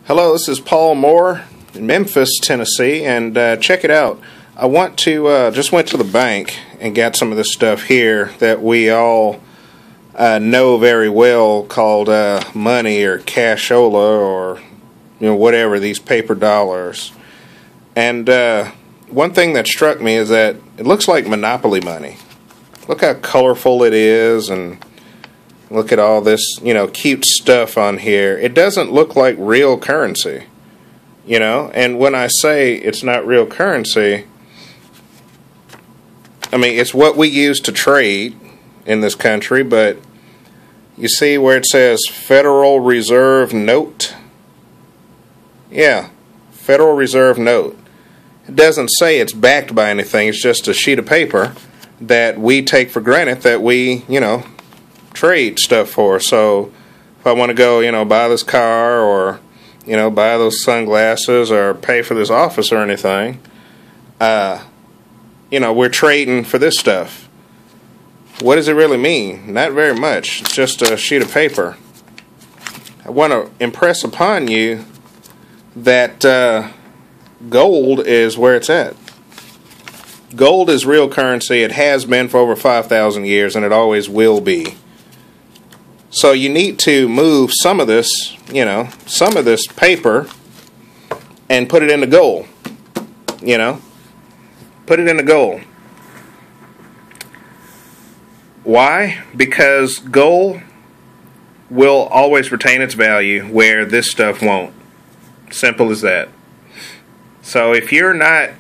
Hello, this is Paul Moore in Memphis, Tennessee, and check it out. I want to just went to the bank and got some of this stuff here that we all know very well, called money or cashola or whatever, these paper dollars. And one thing that struck me is that it looks like Monopoly money. Look how colorful it is, and look at all this, cute stuff on here. It doesn't look like real currency, And when I say it's not real currency, I mean, it's what we use to trade in this country, but you see where it says Federal Reserve Note? Yeah, Federal Reserve Note. It doesn't say it's backed by anything. It's just a sheet of paper that we take for granted that we, trade stuff for. So if I want to go, buy this car or, buy those sunglasses or pay for this office or anything, we're trading for this stuff. What does it really mean? Not very much. It's just a sheet of paper. I want to impress upon you that gold is where it's at. Gold is real currency. It has been for over 5,000 years, and it always will be. So you need to move some of this, some of this paper and put it into gold. Put it into gold. Why? Because gold will always retain its value where this stuff won't. Simple as that. So if you're not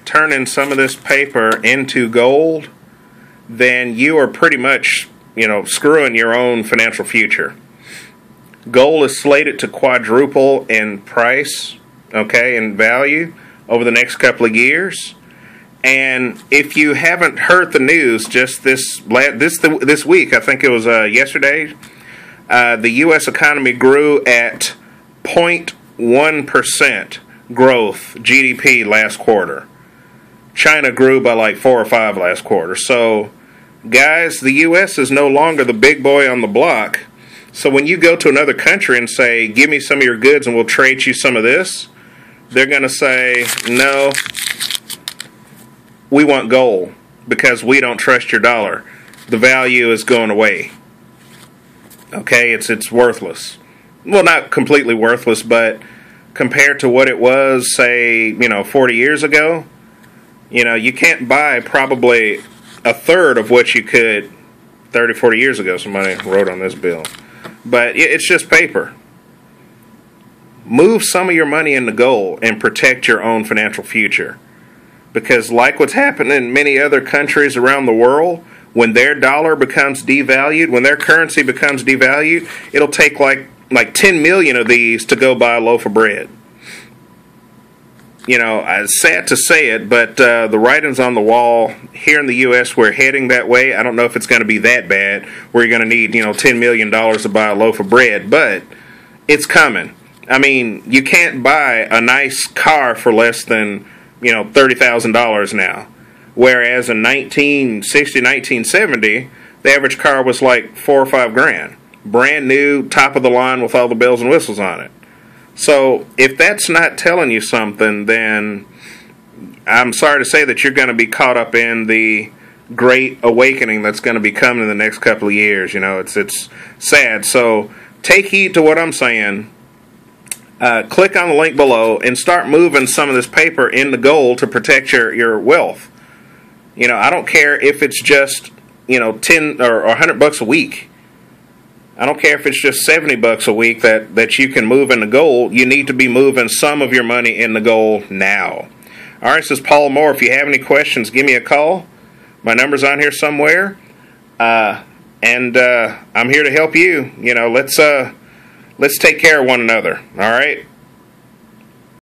turning some of this paper into gold, then you are pretty much screwing your own financial future. Gold is slated to quadruple in price, in value over the next couple of years. And if you haven't heard the news, just this week, I think it was yesterday, the U.S. economy grew at 0.1% growth GDP last quarter. China grew by like 4 or 5 last quarter. So guys, the U.S. is no longer the big boy on the block. So when you go to another country and say, give me some of your goods and we'll trade you some of this, they're going to say, no, we want gold because we don't trust your dollar. The value is going away. It's worthless. Well, not completely worthless, but compared to what it was, say, 40 years ago, you can't buy probably a third of what you could 30, 40 years ago. Somebody wrote on this bill. But it's just paper. Move some of your money into gold and protect your own financial future. Because like what's happening in many other countries around the world, when their dollar becomes devalued, when their currency becomes devalued, it'll take like 10 million of these to go buy a loaf of bread. It's sad to say it, but the writing's on the wall. Here in the U.S., we're heading that way. I don't know if it's going to be that bad where you're going to need, $10 million to buy a loaf of bread, but it's coming. I mean, you can't buy a nice car for less than, $30,000 now. Whereas in 1960, 1970, the average car was like $4 or $5 grand. Brand new, top of the line with all the bells and whistles on it. So if that's not telling you something, then I'm sorry to say that you're going to be caught up in the great awakening that's going to be coming in the next couple of years. It's sad. So take heed to what I'm saying. Click on the link below and start moving some of this paper into gold to protect your wealth. I don't care if it's just 10 or $100 a week. I don't care if it's just $70 a week that you can move into gold. You need to be moving some of your money into gold now. All right, this is Paul Moore. If you have any questions, give me a call. My number's on here somewhere, and I'm here to help you. Let's take care of one another. All right.